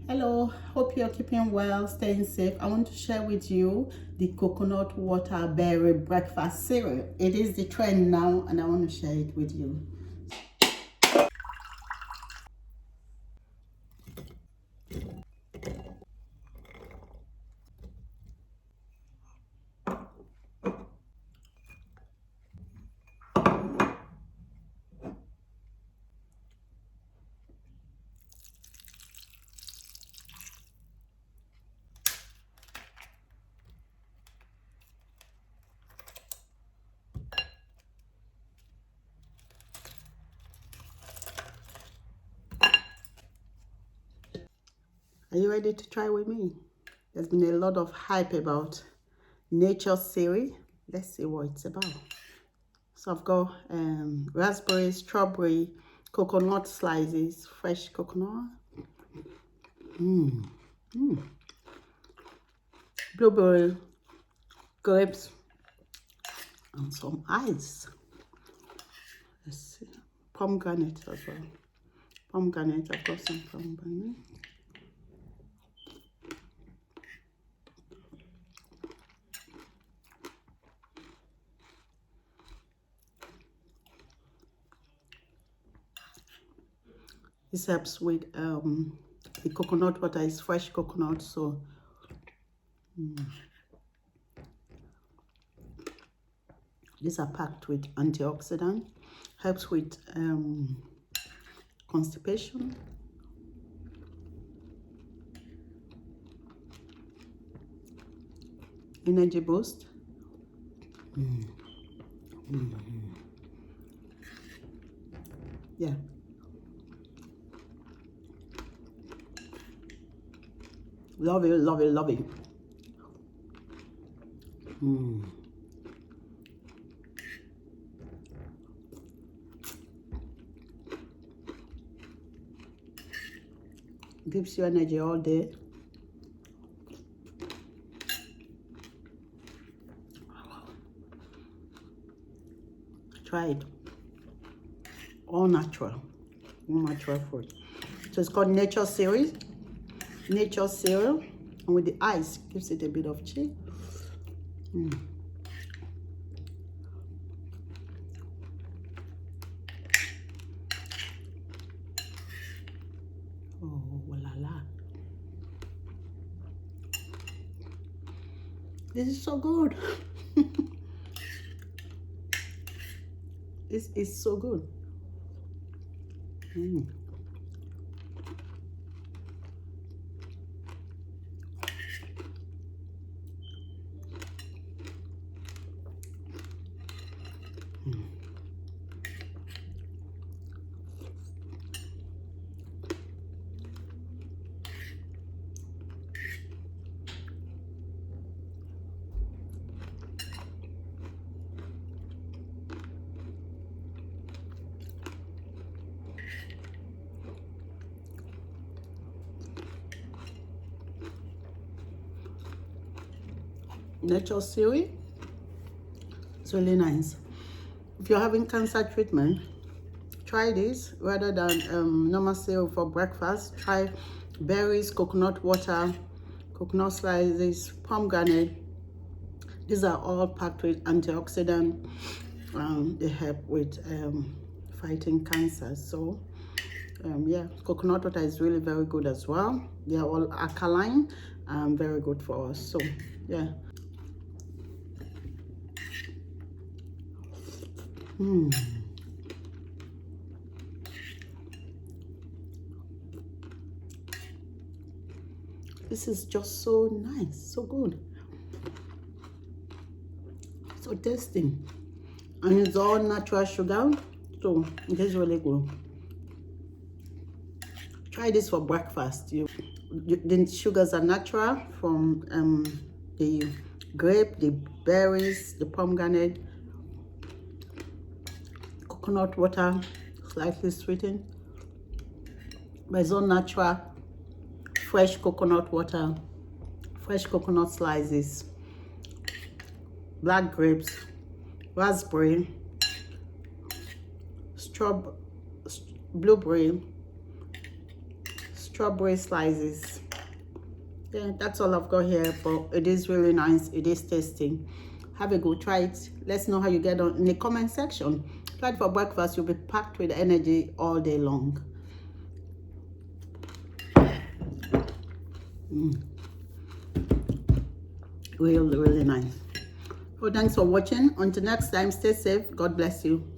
Hello, hope you're keeping well, staying safe. I want to share with you the coconut water berry breakfast cereal. It is the trend now and I want to share it with you. Are you ready to try with me? There's been a lot of hype about nature cereal. Let's see what it's about. So I've got raspberry, strawberry, coconut slices, fresh coconut, blueberry, grapes, and some ice. Let's see. Pomegranate as well. Pomegranate, I've got some pomegranate. This helps with the coconut water is fresh coconut, so these are packed with antioxidant, helps with constipation, energy boost. Yeah. Love it, love it, love it. Gives you energy all day. Try it. All natural food. So it's called Nature Cereal. Nature Cereal. And with the ice, gives it a bit of chill. Oh, la la. This is so good. This is so good. Nature cereal. It's really nice. If you're having cancer treatment, try this rather than normal cereal for breakfast. Try berries, coconut water, coconut slices, pomegranate. These are all packed with antioxidant. They help with fighting cancer. So yeah, coconut water is really very good as well. They are all alkaline and very good for us. So yeah. This is just so nice, so good, so tasty, and it's all natural sugar, so it is really good. Try this for breakfast. The sugars are natural from the grape, the berries, the pomegranate, coconut water, slightly sweetened, but it's all natural. Fresh coconut water, fresh coconut slices, black grapes, raspberry, blueberry, strawberry slices. Yeah, that's all I've got here, but it is really nice. It is tasty. Have a go, try it. Let's know how you get on in the comment section. Try it for breakfast. You'll be packed with energy all day long. Really, really nice. Well, thanks for watching. Until next time, stay safe. God bless you.